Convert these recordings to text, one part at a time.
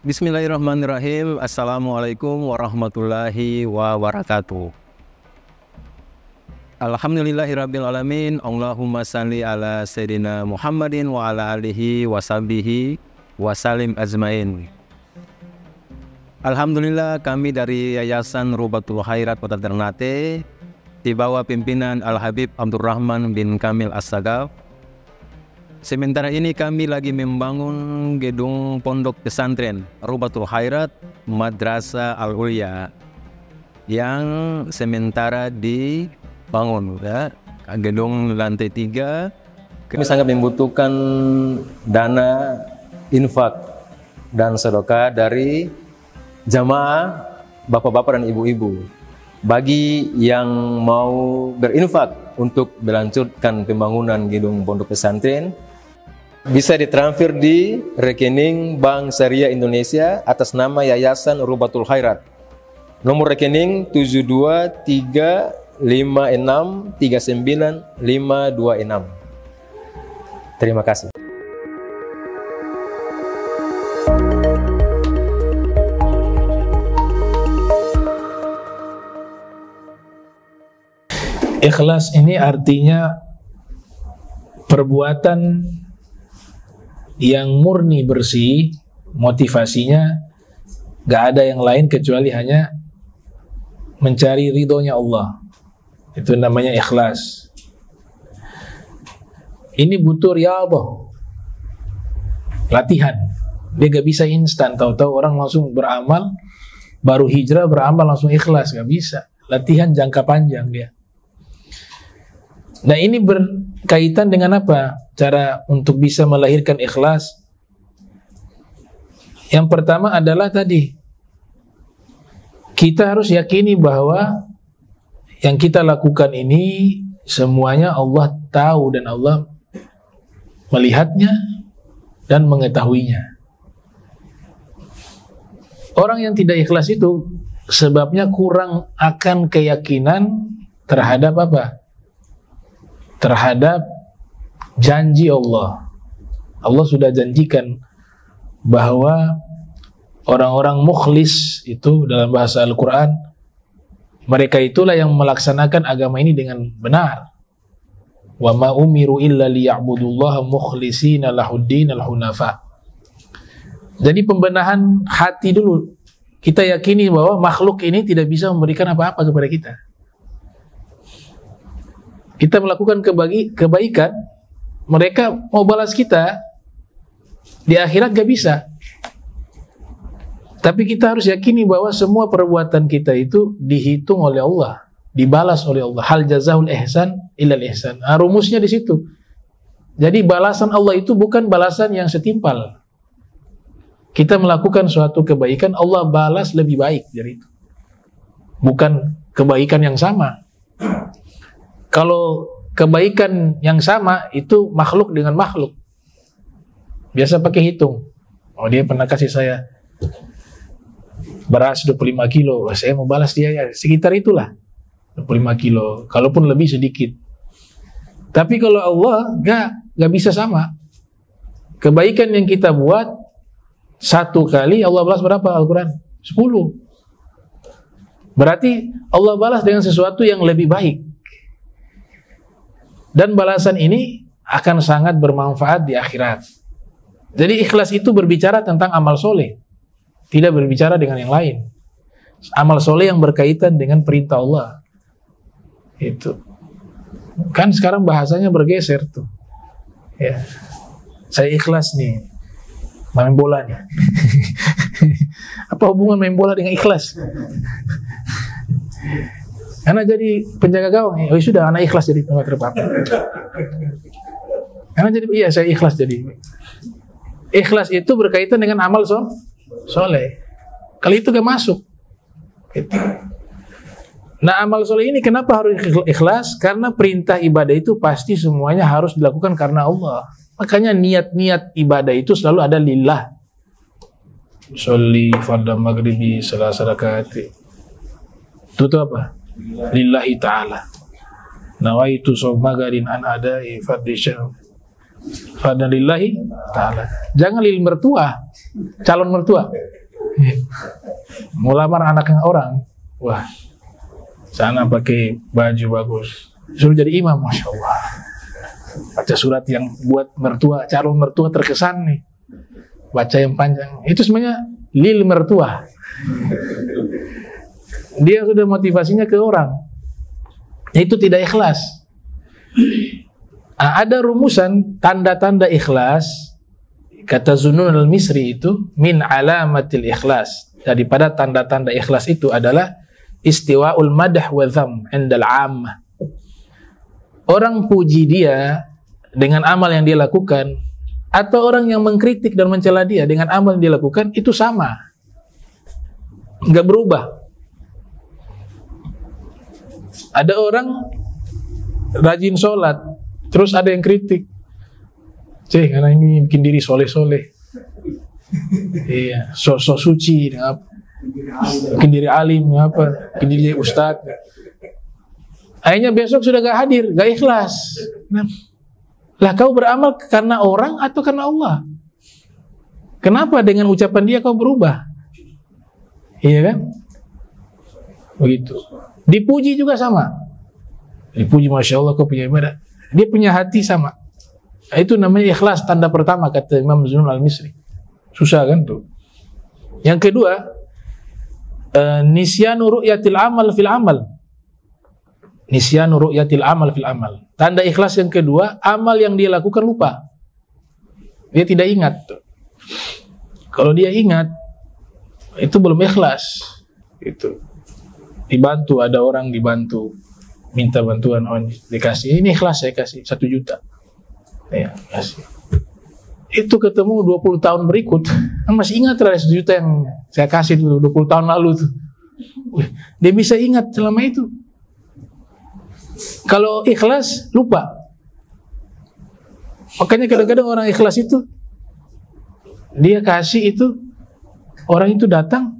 Bismillahirrahmanirrahim. Assalamualaikum warahmatullahi wabarakatuh. Alhamdulillahirrabbilalamin. Allahumma salli ala Sayyidina Muhammadin wa ala alihi wa sahbihi wa salim ajmain. Alhamdulillah, kami dari Yayasan Rubatul Khairat Kota Ternate di bawah pimpinan Al-Habib Abdurrahman bin Kamil As-Sagaf. Sementara ini kami lagi membangun gedung pondok pesantren Rubatul Khairat Madrasah Al-Ulya yang sementara dibangun, ya. Gedung lantai 3. Kami sangat membutuhkan dana infak dan sedekah dari jamaah bapak-bapak dan ibu-ibu. Bagi yang mau berinfak untuk melanjutkan pembangunan gedung pondok pesantren, bisa ditransfer di rekening Bank Syariah Indonesia atas nama Yayasan Rubatul Khairat. Nomor rekening 72356395526. Terima kasih. Ikhlas ini artinya perbuatan yang murni bersih, motivasinya gak ada yang lain kecuali hanya mencari ridhonya Allah. Itu namanya ikhlas. Ini butuh riyadhah, latihan. Dia gak bisa instan, tahu-tahu orang langsung beramal, baru hijrah beramal langsung ikhlas, gak bisa. Latihan jangka panjang dia. Nah, ini berkaitan dengan apa? Cara untuk bisa melahirkan ikhlas. Yang pertama adalah tadi, kita harus yakini bahwa yang kita lakukan ini semuanya Allah tahu dan Allah melihatnya dan mengetahuinya. Orang yang tidak ikhlas itu sebabnya kurang akan keyakinan terhadap apa? Terhadap janji Allah. Allah sudah janjikan bahwa orang-orang mukhlis itu dalam bahasa Al-Quran, mereka itulah yang melaksanakan agama ini dengan benar. Wa ma umiru illa liya'budullaha mukhlishina lahuddin al-hunafa. Jadi pembenahan hati dulu. Kita yakini bahwa makhluk ini tidak bisa memberikan apa-apa kepada kita. Kita melakukan kebaikan, mereka mau balas kita di akhirat gak bisa. Tapi kita harus yakini bahwa semua perbuatan kita itu dihitung oleh Allah, dibalas oleh Allah. Hal jazaul ihsan illal ihsan. Rumusnya di situ. Jadi balasan Allah itu bukan balasan yang setimpal. Kita melakukan suatu kebaikan, Allah balas lebih baik dari itu. Bukan kebaikan yang sama. Kalau kebaikan yang sama itu makhluk dengan makhluk, biasa pakai hitung. Oh, dia pernah kasih saya beras 25 kilo, saya mau balas dia ya sekitar itulah 25 kilo, kalaupun lebih sedikit. Tapi kalau Allah gak bisa sama. Kebaikan yang kita buat satu kali Allah balas berapa Al-Quran? 10. Berarti Allah balas dengan sesuatu yang lebih baik. Dan balasan ini akan sangat bermanfaat di akhirat. Jadi ikhlas itu berbicara tentang amal soleh, tidak berbicara dengan yang lain. Amal soleh yang berkaitan dengan perintah Allah. Itu kan sekarang bahasanya bergeser tuh. Ya, saya ikhlas nih main bola nih. Apa hubungan main bola dengan ikhlas? Anak jadi penjaga gawang, oh sudah anak ikhlas jadi penjaga terpapar. Anak jadi, iya saya ikhlas jadi. Ikhlas itu berkaitan dengan amal soleh. Kalau itu gak masuk. Gitu. Nah, amal soleh ini kenapa harus ikhlas? Karena perintah ibadah itu pasti semuanya harus dilakukan karena Allah. Makanya niat-niat ibadah itu selalu ada lillah. Sholli fardhu maghribi salasa rakaat. Itu apa? Lillahi ta'ala. Nawaitu sawma garin an adai fardishan fadlillahi ta'ala. Jangan lil mertua, calon mertua. Mau lamar anaknya orang, wah, sana pakai baju bagus, suruh jadi imam, masya Allah. Baca surat yang buat mertua, calon mertua terkesan nih, baca yang panjang. Itu sebenarnya lil mertua. Dia sudah motivasinya ke orang. Itu tidak ikhlas. Ada rumusan tanda-tanda ikhlas. Kata Zunnun al-Misri itu min alamatil ikhlas. Daripada tanda-tanda ikhlas itu adalah istiwa'ul madah wa dham 'indal 'ammah. Orang puji dia dengan amal yang dia lakukan, atau orang yang mengkritik dan mencela dia dengan amal yang dia lakukan, itu sama, nggak berubah. Ada orang rajin sholat, terus ada yang kritik, karena ini bikin diri soleh-soleh, iya, sok suci, bikin diri alim, bikin diri ustadz. Akhirnya besok sudah gak hadir, gak ikhlas. Lah kau beramal karena orang atau karena Allah? Kenapa dengan ucapan dia kau berubah? Iya kan? Begitu. Dipuji juga sama. Dipuji, masya Allah kau punya ibadah. Dia punya hati sama. Itu namanya ikhlas, tanda pertama kata Imam Zunnun al-Misri. Susah kan tuh. Yang kedua, nisyanu ru'yatil amal fil amal. Nisyanu ru'yatil amal fil amal. Tanda ikhlas yang kedua, amal yang dia lakukan lupa. Dia tidak ingat. Kalau dia ingat, itu belum ikhlas. Itu. Dibantu, ada orang dibantu, minta bantuan, dikasih, ini ikhlas saya kasih 1 juta. Ya, kasih. Itu ketemu 20 tahun berikut, kan masih ingat lah 1 juta yang saya kasih dulu 20 tahun lalu tuh. Dia bisa ingat selama itu. Kalau ikhlas, lupa. Makanya kadang-kadang orang ikhlas itu, dia kasih itu, orang itu datang,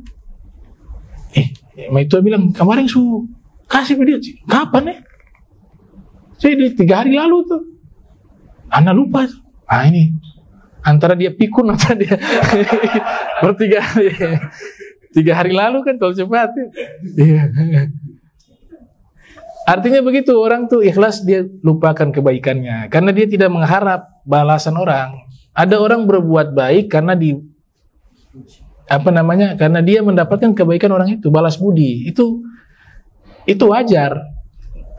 itu bilang, kemarin su kasih dia, kapan ya? Saya 3 hari lalu tuh. Anda lupa tuh. Ini antara dia pikun atau dia bertiga 3 hari lalu kan kalau cepat ya. Iya. Artinya begitu, orang tuh ikhlas, dia lupakan kebaikannya karena dia tidak mengharap balasan orang. Ada orang berbuat baik karena karena dia mendapatkan kebaikan orang itu, balas budi. Itu wajar.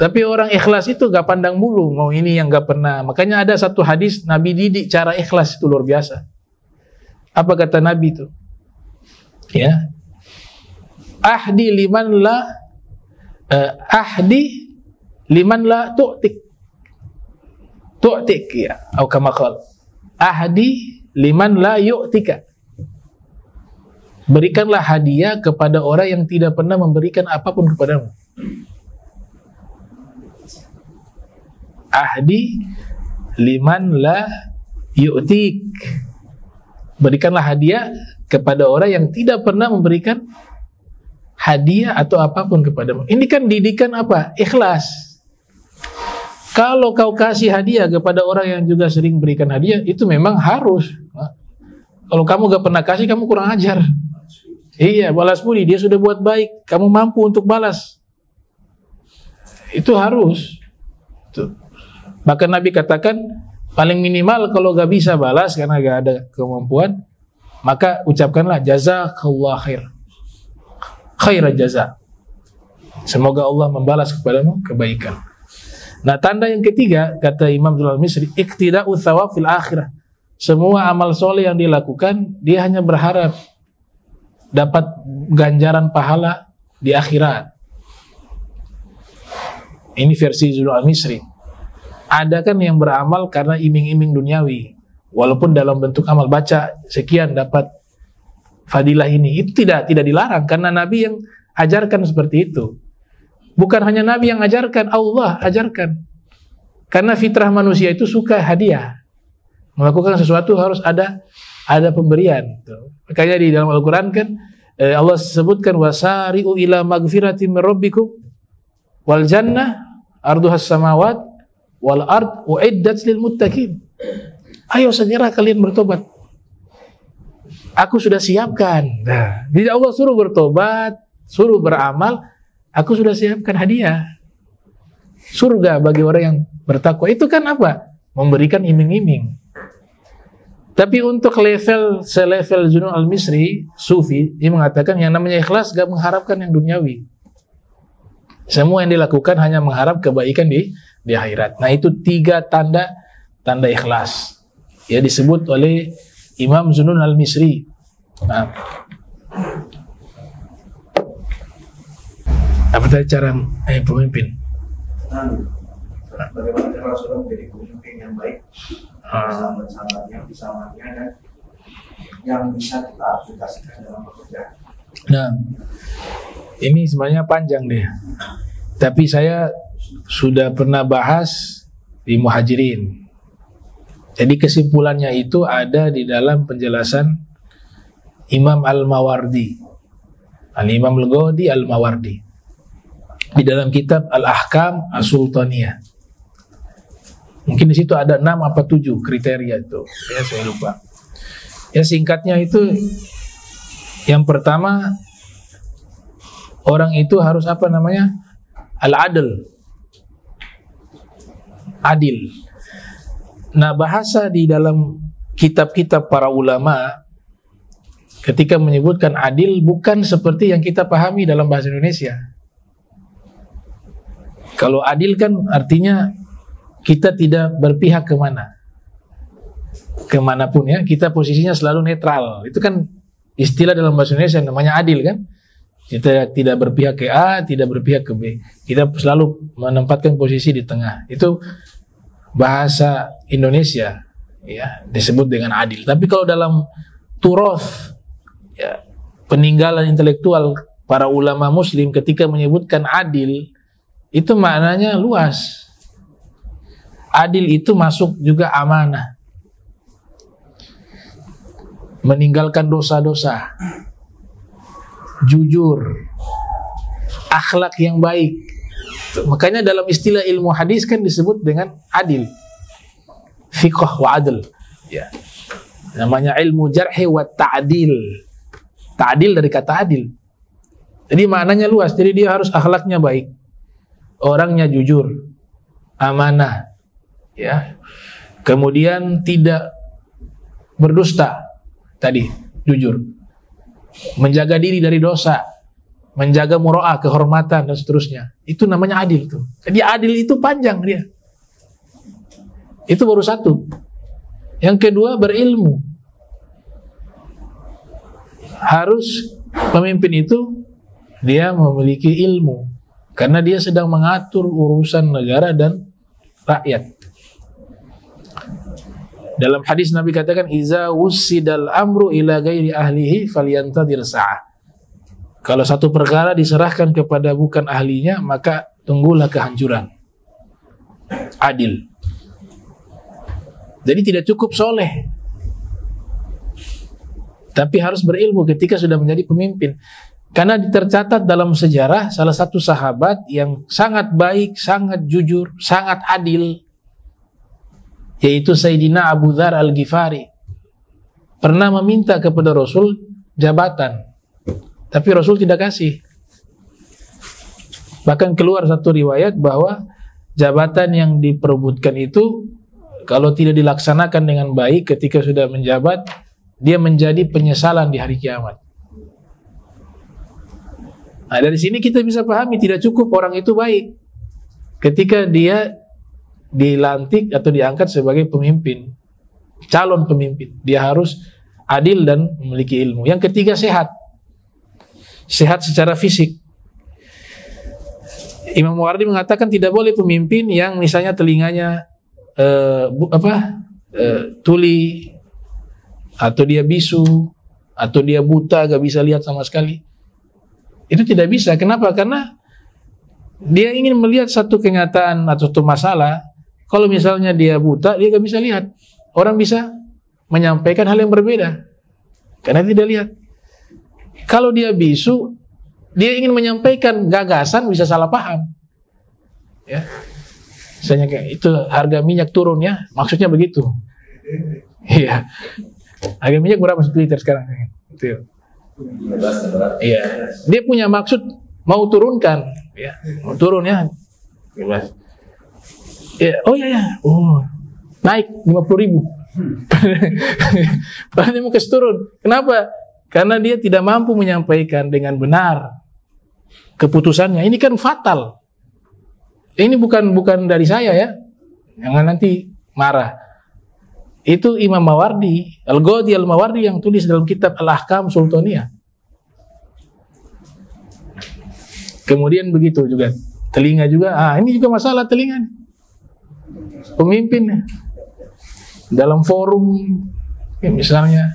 Tapi orang ikhlas itu gak pandang bulu, mau ini yang gak pernah. Makanya ada satu hadis Nabi didik cara ikhlas itu luar biasa. Apa kata Nabi itu? Ya. Ahdi liman la tu'tik. Tu'tik ya, atau kama qala. Ahdi liman la yu'tika. Berikanlah hadiah kepada orang yang tidak pernah memberikan apapun kepadamu. Ahdi liman la yu'tik. Berikanlah hadiah kepada orang yang tidak pernah memberikan hadiah atau apapun kepadamu. Ini kan didikan apa? Ikhlas. Kalau kau kasih hadiah kepada orang yang juga sering berikan hadiah, itu memang harus. Kalau kamu gak pernah kasih, kamu kurang ajar. Iya, balas budi, dia sudah buat baik, kamu mampu untuk balas. Itu harus. Itu. Bahkan Nabi katakan, paling minimal kalau gak bisa balas karena gak ada kemampuan, maka ucapkanlah jazakallah khair. Khairan jaza. Semoga Allah membalas kepadamu kebaikan. Nah, tanda yang ketiga, kata Imam Zunnun al-Misri, iqtida'u thawab fil akhirah. Semua amal soleh yang dilakukan, dia hanya berharap dapat ganjaran pahala di akhirat. Ini versi Zunnun al-Misri. Ada kan yang beramal karena iming-iming duniawi, walaupun dalam bentuk amal, baca sekian dapat fadilah ini. Itu tidak dilarang karena Nabi yang ajarkan seperti itu. Bukan hanya Nabi yang ajarkan, Allah ajarkan. Karena fitrah manusia itu suka hadiah. Melakukan sesuatu harus ada pemberian. Makanya di dalam Al-Quran kan Allah sebutkan wasari'u ila magfiratin min rabbikum wal jannah arduhas samawat wal ard uiddat lil muttaqin. Ayo segera kalian bertobat. aku sudah siapkan. Nah, jadi Allah suruh bertobat, suruh beramal, aku sudah siapkan hadiah. Surga bagi orang yang bertakwa. Itu kan apa? Memberikan iming-iming. Tapi untuk selevel Junun al-Misri, Sufi, dia mengatakan yang namanya ikhlas gak mengharapkan yang duniawi. Semua yang dilakukan hanya mengharap kebaikan di akhirat. Nah, itu 3 tanda ikhlas. Ya, disebut oleh Imam Junun al-Misri. Nah, apa tadi cara pemimpin? Bagaimana cara Rasulullah menjadi pemimpin yang baik, sahabat-sahabatnya dan yang bisa kita aplikasikan dalam pekerjaan. Nah, ini sebenarnya panjang deh. Tapi saya sudah pernah bahas di Muhajirin. Jadi kesimpulannya itu ada di dalam penjelasan Imam Al-Mawardi, Al-Imam Al-Ghadi Al-Mawardi, di dalam kitab Al-Ahkam As-Sultaniyah. Mungkin di situ ada 6 apa 7 kriteria itu. Ya, saya lupa. Ya, singkatnya itu, yang pertama, orang itu harus apa namanya? Al-adl. Adil. Nah, bahasa di dalam kitab-kitab para ulama ketika menyebutkan adil bukan seperti yang kita pahami dalam bahasa Indonesia. Kalau adil kan artinya kita tidak berpihak kemanapun ya, kita posisinya selalu netral. Itu kan istilah dalam bahasa Indonesia namanya adil kan. Kita tidak berpihak ke A, tidak berpihak ke B. Kita selalu menempatkan posisi di tengah. Itu bahasa Indonesia ya, disebut dengan adil. Tapi kalau dalam turoth ya, peninggalan intelektual para ulama muslim ketika menyebutkan adil, itu maknanya luas. Adil itu masuk juga amanah, meninggalkan dosa-dosa, jujur, akhlak yang baik. Makanya dalam istilah ilmu hadis kan disebut dengan adil, fiqh wa adl ya. Namanya ilmu jarhi wa ta'dil. Ta'dil dari kata adil. Jadi maknanya luas. Jadi dia harus akhlaknya baik, orangnya jujur, amanah ya. Kemudian tidak berdusta, tadi jujur, menjaga diri dari dosa, menjaga muro'ah, kehormatan dan seterusnya. Itu namanya adil tuh. Jadi adil itu panjang dia. Itu baru satu. Yang kedua, berilmu. Harus pemimpin itu dia memiliki ilmu, karena dia sedang mengatur urusan negara dan rakyat. Dalam hadis Nabi katakan, iza wussidal amru ila ghairi ahlihi falyantadir sa'ah. Kalau satu perkara diserahkan kepada bukan ahlinya, maka tunggulah kehancuran. Adil. Jadi tidak cukup soleh, tapi harus berilmu ketika sudah menjadi pemimpin. Karena tercatat dalam sejarah salah satu sahabat yang sangat baik, sangat jujur, sangat adil, yaitu Sayyidina Abu Dzar Al-Ghifari, pernah meminta kepada Rasul jabatan, tapi Rasul tidak kasih. Bahkan keluar satu riwayat bahwa jabatan yang diperebutkan itu kalau tidak dilaksanakan dengan baik ketika sudah menjabat, dia menjadi penyesalan di hari kiamat. Nah, dari sini kita bisa pahami tidak cukup orang itu baik ketika dia dilantik atau diangkat sebagai pemimpin, calon pemimpin. Dia harus adil dan memiliki ilmu. Yang ketiga, sehat. Sehat secara fisik. Imam Mawardi mengatakan tidak boleh pemimpin yang misalnya telinganya tuli, atau dia bisu, atau dia buta, gak bisa lihat sama sekali. Itu tidak bisa. Kenapa? Karena dia ingin melihat satu kenyataan atau satu masalah. Kalau misalnya dia buta, dia gak bisa lihat. Orang bisa menyampaikan hal yang berbeda karena tidak lihat. Kalau dia bisu, dia ingin menyampaikan gagasan, bisa salah paham ya. Misalnya kayak itu harga minyak turun ya, maksudnya begitu. Iya. Harga minyak berapa 1 liter sekarang? Itu. Iya. Dia punya maksud mau turunkan, ya. Mau turun ya. Bebas. Ya, oh ya. Oh. Naik 50.000. Padahal dia mau kasih turun. Kenapa? Karena dia tidak mampu menyampaikan dengan benar keputusannya. Ini kan fatal. Ini bukan dari saya ya. Jangan nanti marah. Itu Imam Mawardi, Al-Ghadi Al-Mawardi yang tulis dalam kitab Al-Ahkam Sultaniyah. Kemudian begitu juga. Telinga juga. Ini juga masalah telinga. Pemimpin dalam forum ya, misalnya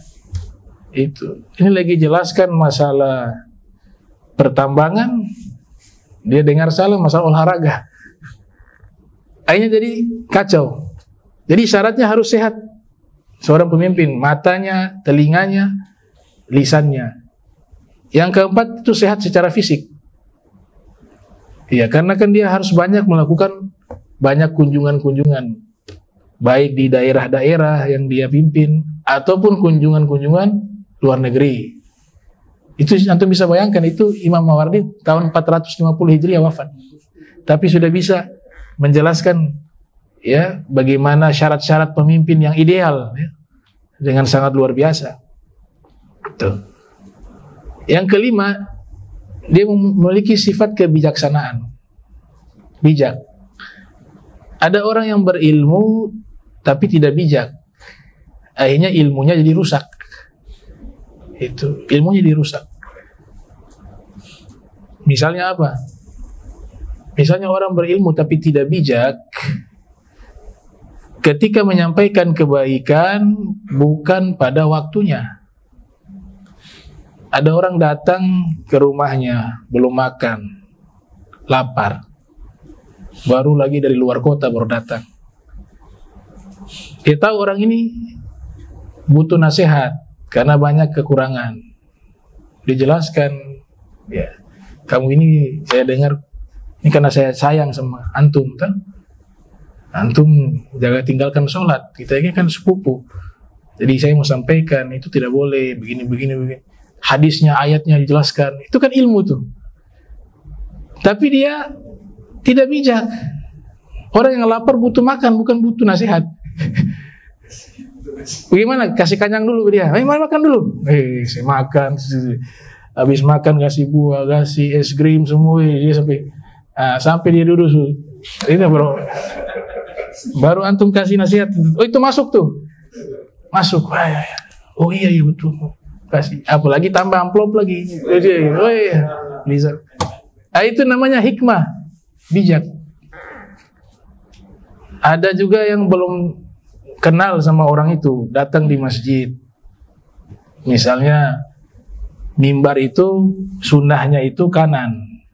itu. Ini lagi jelaskan masalah pertambangan, dia dengar salah masalah olahraga. Akhirnya jadi kacau. Jadi syaratnya harus sehat seorang pemimpin, matanya, telinganya, lisannya. Yang keempat itu sehat secara fisik. Ya, karena kan dia harus banyak melakukan banyak kunjungan-kunjungan, baik di daerah-daerah yang dia pimpin ataupun kunjungan-kunjungan luar negeri. Itu antum bisa bayangkan, itu Imam Mawardi tahun 450 Hijriah wafat. Tapi sudah bisa menjelaskan ya bagaimana syarat-syarat pemimpin yang ideal ya, dengan sangat luar biasa. Tuh. Yang kelima, dia memiliki sifat kebijaksanaan. Bijak. Ada orang yang berilmu tapi tidak bijak. Akhirnya ilmunya jadi rusak. Itu, ilmunya dirusak. Misalnya apa? Misalnya orang berilmu tapi tidak bijak, ketika menyampaikan kebaikan bukan pada waktunya. Ada orang datang ke rumahnya, belum makan, lapar, baru lagi dari luar kota baru datang. Dia tahu orang ini butuh nasihat karena banyak kekurangan. Dijelaskan, ya, kamu ini saya dengar ini karena saya sayang sama antum, kan? Antum jaga tinggalkan sholat. Kita ini kan sepupu. Jadi saya mau sampaikan itu tidak boleh begini. Hadisnya, ayatnya dijelaskan. Itu kan ilmu tuh. Tapi dia tidak bijak. Orang yang lapar butuh makan, bukan butuh nasihat. Bagaimana? Kasih kanyang dulu dia. Mari makan dulu. Saya makan. Habis makan kasih buah, kasih es krim semua. Dia sampai dia duduk. Ini baru antum kasih nasihat. Oh itu masuk tuh. Masuk. Oh iya betul. Kasih. Apalagi tambah amplop lagi. Oh iya. Bisa. Itu namanya hikmah. Bijak. Ada juga yang belum kenal sama orang itu, datang di masjid. Misalnya mimbar itu sunnahnya itu kanan,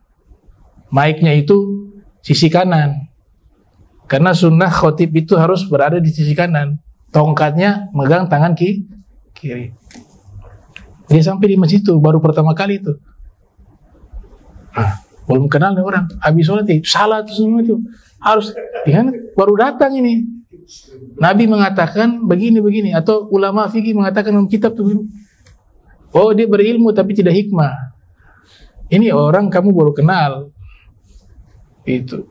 mic-nya itu sisi kanan. Karena sunnah khotib itu harus berada di sisi kanan, tongkatnya megang tangan kiri. Dia sampai di masjid itu baru pertama kali itu, belum kenal nih orang. Habis sholat itu salah itu semua itu harus, ya, baru datang ini. Nabi mengatakan begini, atau ulama fikih mengatakan dalam kitab tuh. Oh dia berilmu tapi tidak hikmah. Ini orang kamu baru kenal. Itu.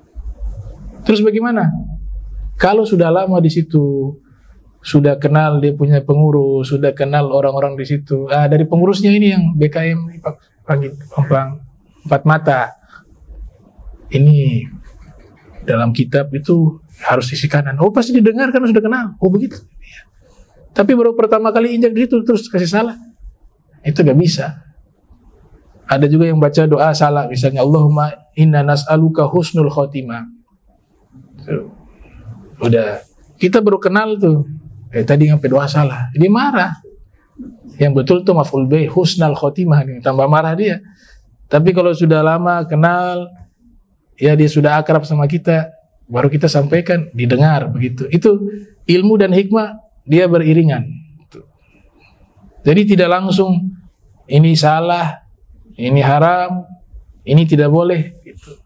Terus bagaimana? Kalau sudah lama di situ, sudah kenal dia punya pengurus, sudah kenal orang-orang di situ. Dari pengurusnya ini yang BKM panggil empat mata. Ini dalam kitab itu harus sisi kanan. Oh pasti didengar karena sudah kenal. Oh begitu. Tapi baru pertama kali injak di situ terus kasih salah. Itu gak bisa. Ada juga yang baca doa salah, misalnya Allahumma inna nas'aluka husnul khotimah. Udah, kita baru kenal tuh. Tadi sampai doa salah. Dia marah. Yang betul tuh maf'ul bih husnul khotimah nih, tambah marah dia. Tapi kalau sudah lama kenal, ya dia sudah akrab sama kita, baru kita sampaikan, didengar begitu. Itu ilmu dan hikmah dia beriringan. Jadi tidak langsung ini salah, ini haram, ini tidak boleh. Gitu.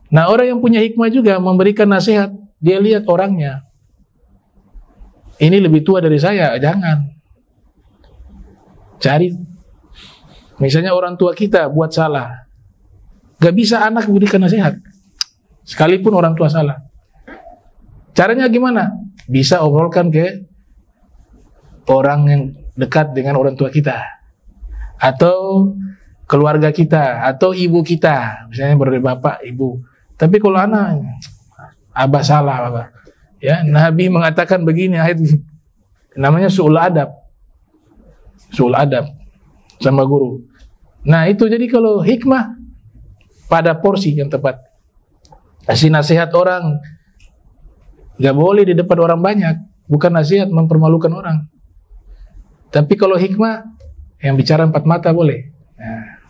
Nah orang yang punya hikmah juga memberikan nasihat, dia lihat orangnya. Ini lebih tua dari saya, jangan. Cari. Misalnya orang tua kita buat salah, gak bisa anak berikan nasihat, sekalipun orang tua salah. Caranya gimana? Bisa obrolkan ke orang yang dekat dengan orang tua kita, atau keluarga kita, atau ibu kita, misalnya bapak, ibu. Tapi kalau anak, abah salah, abah. Ya, Nabi mengatakan begini, ayat namanya su'ul adab sama guru. Nah itu jadi kalau hikmah pada porsi yang tepat. Kasih nasihat orang gak boleh di depan orang banyak, bukan nasihat mempermalukan orang. Tapi kalau hikmah yang bicara empat mata boleh. Nah,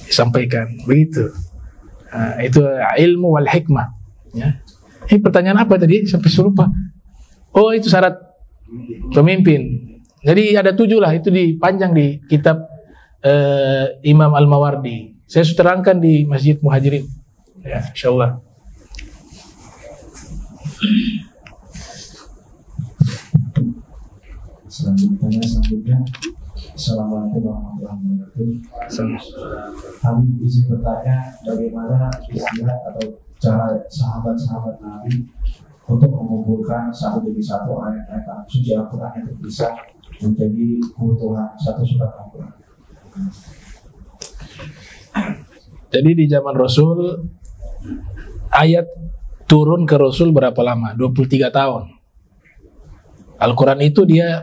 disampaikan begitu. Nah, itu ilmu wal hikmah. Ya. Ini pertanyaan apa tadi? Sampai lupa. Oh itu syarat pemimpin. Jadi ada 7 lah, itu dipanjang di kitab Imam Al-Mawardi. Saya sudah terangkan di Masjid Muhajirin. Ya, insyaallah. Selanjutnya, Assalamualaikum warahmatullahi wabarakatuh. Kami izin bertanya, bagaimana istilah atau cara sahabat-sahabat Nabi untuk mengumpulkan satu demi satu ayat-ayat suci Al-Quran yang terpisah menjadi keutuhan satu surat Al-Quran. Jadi di zaman Rasul, ayat turun ke Rasul berapa lama? 23 tahun. Al-Quran itu dia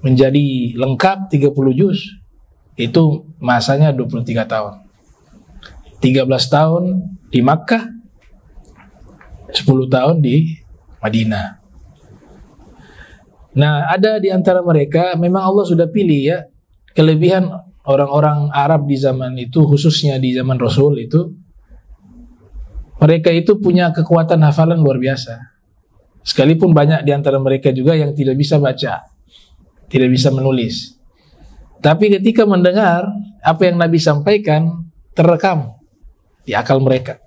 menjadi lengkap 30 juz. Itu masanya 23 tahun. 13 tahun di Makkah, 10 tahun di Madinah. Nah, ada di antara mereka memang Allah sudah pilih ya. Kelebihan orang-orang Arab di zaman itu, khususnya di zaman Rasul itu, mereka itu punya kekuatan hafalan luar biasa. Sekalipun banyak di antara mereka juga yang tidak bisa baca, tidak bisa menulis. Tapi ketika mendengar apa yang Nabi sampaikan, terekam di akal mereka.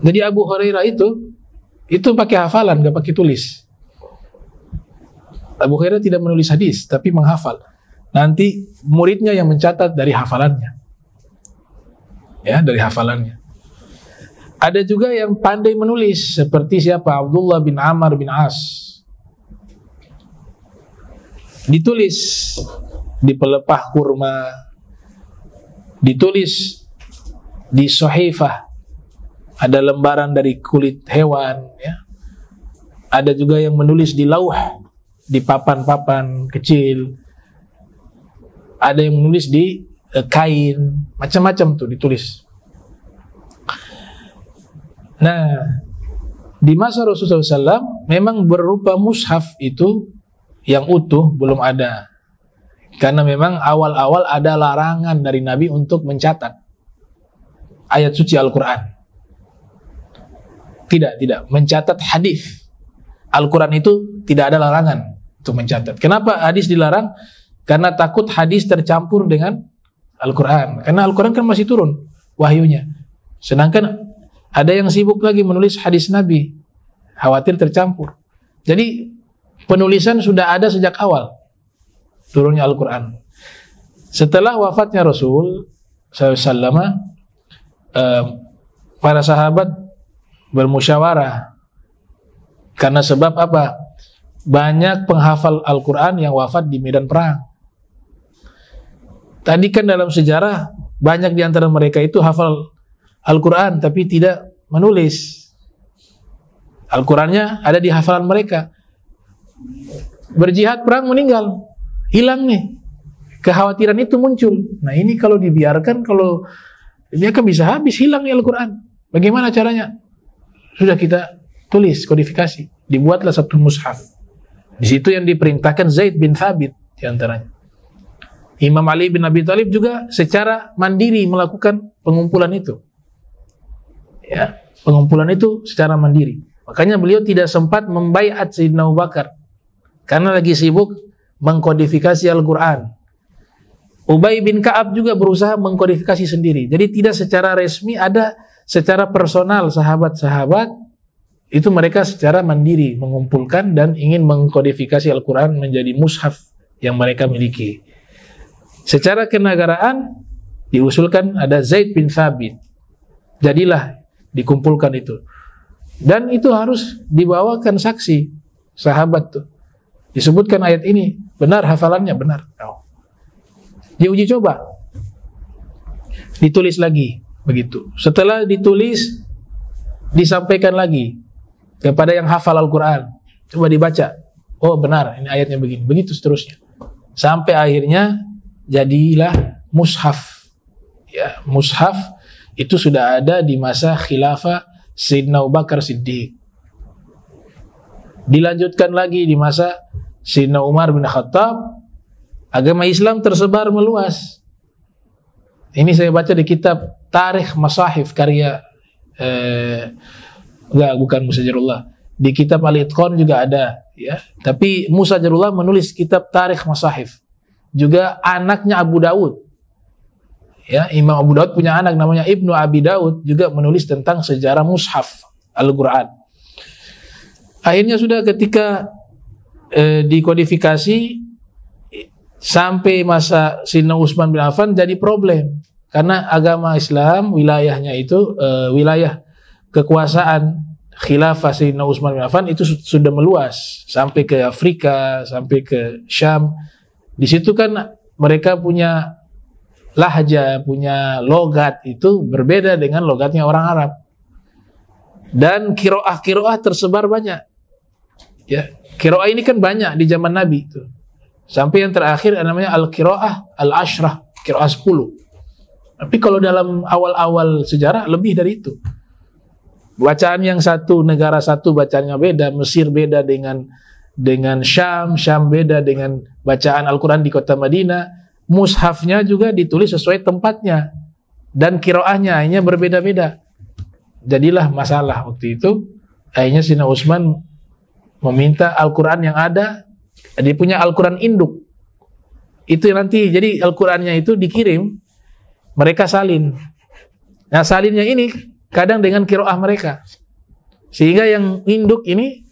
Jadi Abu Hurairah itu pakai hafalan, gak pakai tulis. Abu Hurairah tidak menulis hadis, tapi menghafal. Nanti muridnya yang mencatat dari hafalannya. Ya, dari hafalannya. Ada juga yang pandai menulis, seperti siapa? Abdullah bin Amr bin As. Ditulis di pelepah kurma, ditulis di sohifah, ada lembaran dari kulit hewan, ya. Ada juga yang menulis di lauh, di papan-papan kecil. Ada yang menulis di kain, macam-macam tuh ditulis. Nah, di masa Rasulullah SAW memang berupa mushaf itu yang utuh belum ada. Karena memang awal-awal ada larangan dari Nabi untuk mencatat ayat suci Al-Quran. Tidak. Mencatat hadis Al-Quran itu tidak ada larangan untuk mencatat. Kenapa hadis dilarang? Karena takut hadis tercampur dengan Al-Quran. Karena Al-Quran kan masih turun wahyunya. Sedangkan ada yang sibuk lagi menulis hadis Nabi, khawatir tercampur. Jadi penulisan sudah ada sejak awal turunnya Al-Quran. Setelah wafatnya Rasul SAW, para sahabat bermusyawarah. Karena sebab apa? Banyak penghafal Al-Quran yang wafat di medan perang. Tadi kan dalam sejarah banyak di antara mereka itu hafal Al-Quran tapi tidak menulis. Al-Qurannya ada di hafalan mereka. Berjihad perang meninggal, hilang nih. Kekhawatiran itu muncul. Nah ini kalau dibiarkan, kalau dia kan bisa habis, hilang nih Al-Quran. Bagaimana caranya? Sudah kita tulis, kodifikasi. Dibuatlah satu mushaf. Di situ yang diperintahkan Zaid bin Thabit di antaranya. Imam Ali bin Abi Thalib juga secara mandiri melakukan pengumpulan itu. Ya, pengumpulan itu secara mandiri. Makanya beliau tidak sempat membaiat Sayyidina Abu Bakar karena lagi sibuk mengkodifikasi Al-Quran. Ubay bin Ka'ab juga berusaha mengkodifikasi sendiri. Jadi tidak secara resmi, ada secara personal sahabat-sahabat itu mereka secara mandiri mengumpulkan dan ingin mengkodifikasi Al-Quran menjadi mushaf yang mereka miliki. Secara kenegaraan diusulkan ada Zaid bin Thabit. Jadilah dikumpulkan itu. Dan itu harus dibawakan saksi sahabat tuh. Disebutkan ayat ini, benar hafalannya, benar. Diuji coba. Ditulis lagi, begitu. Setelah ditulis, disampaikan lagi kepada yang hafal Al-Quran. Coba dibaca. Oh benar, ini ayatnya begini. Begitu seterusnya. Sampai akhirnya jadilah mushaf. Ya, mushaf itu sudah ada di masa khilafah Sayyidina Abu Bakar Siddiq. Dilanjutkan lagi di masa Sayyidina Umar bin Khattab. Agama Islam tersebar meluas. Ini saya baca di kitab Tarikh Masahif karya bukan Musa Jarullah. Di kitab Al-Itqan juga ada, ya. Tapi Musa Jarullah menulis kitab Tarikh Masahif. Juga anaknya Abu Daud. Ya, Imam Abu Daud punya anak namanya Ibnu Abi Daud, juga menulis tentang sejarah mushaf Al-Quran. Akhirnya sudah ketika dikodifikasi sampai masa Sayyidina Utsman bin Affan jadi problem. Karena agama Islam wilayahnya itu wilayah kekuasaan khilafah Sayyidina Utsman bin Affan itu sudah meluas sampai ke Afrika, sampai ke Syam. Di situ kan mereka punya lahja, punya logat itu berbeda dengan logatnya orang Arab. Dan kiroah tersebar banyak. Ya, kiroah ini kan banyak di zaman Nabi itu. Sampai yang terakhir namanya al-kiroah al-ashrah, kiroah 10. Tapi kalau dalam awal-awal sejarah lebih dari itu. Bacaan yang satu, negara satu bacaannya beda, Mesir beda dengan Syam beda dengan bacaan Al-Quran di kota Madinah. Mushafnya juga ditulis sesuai tempatnya dan kiroahnya hanya berbeda-beda. Jadilah masalah waktu itu. Akhirnya Sayyidina Utsman meminta Al-Quran yang ada, dia punya Al-Quran induk. Itu nanti jadi Al-Qurannya itu dikirim, mereka salin. Nah salinnya ini kadang dengan kiroah mereka, sehingga yang induk ini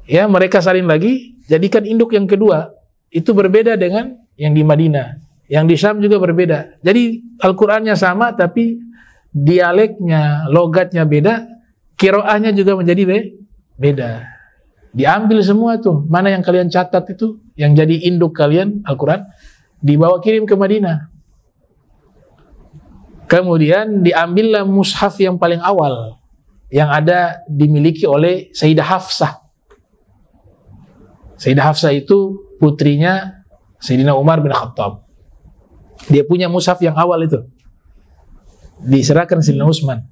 ya mereka salin lagi, jadikan induk yang kedua itu berbeda dengan yang di Madinah, yang di Syam juga berbeda. Jadi Al-Qur'annya sama tapi dialeknya, logatnya beda, qiraahnya juga menjadi beda. Diambil semua tuh, mana yang kalian catat itu, yang jadi induk kalian Al-Qur'an, dibawa kirim ke Madinah. Kemudian diambillah mushaf yang paling awal yang ada dimiliki oleh Sayyidah Hafsah. Sayyidah Hafsah itu putrinya Sayyidina Umar bin Khattab. Dia punya mushaf yang awal itu. Diserahkan Sayyidina Utsman.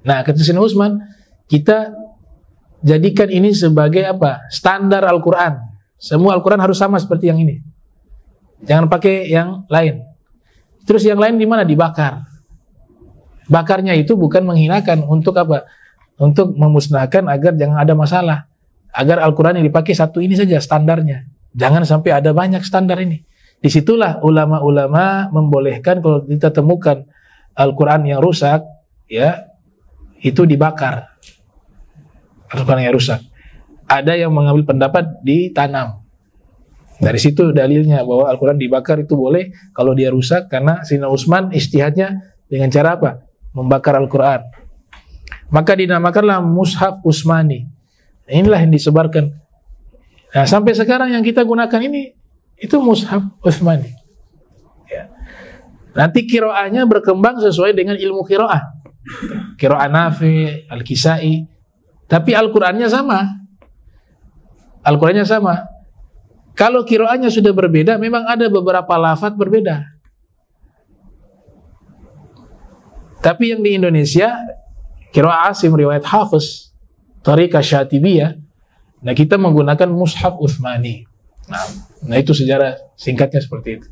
Nah, kata Sayyidina Utsman, kita jadikan ini sebagai apa? Standar Al-Quran. Semua Al-Quran harus sama seperti yang ini. Jangan pakai yang lain. Terus yang lain di mana? Dibakar. Bakarnya itu bukan menghinakan, untuk apa? Untuk memusnahkan agar jangan ada masalah. Agar Al-Quran yang dipakai satu ini saja standarnya. Jangan sampai ada banyak standar ini. Disitulah ulama-ulama membolehkan kalau kita temukan Al-Quran yang rusak, ya itu dibakar. Al-Quran yang rusak. Ada yang mengambil pendapat ditanam. Dari situ dalilnya bahwa Al-Quran dibakar itu boleh kalau dia rusak, karena Sayyidina Utsman ijtihadnya dengan cara apa? Membakar Al-Quran. Maka dinamakanlah Mushaf Utsmani. Inilah yang disebarkan. Nah, sampai sekarang yang kita gunakan ini itu Mushaf Utsmani. Ya. Nanti qiraahnya berkembang sesuai dengan ilmu qiraah. Qiraah Nafi, Al-Kisai. Tapi Al-Qur'annya sama. Al-Qur'annya sama. Kalau qiraahnya sudah berbeda, memang ada beberapa lafaz berbeda. Tapi yang di Indonesia qiraah Asim riwayat Hafiz, Thariqah Syatibiyah. Nah, kita menggunakan Mushaf Utsmani. Nah, itu sejarah singkatnya seperti itu.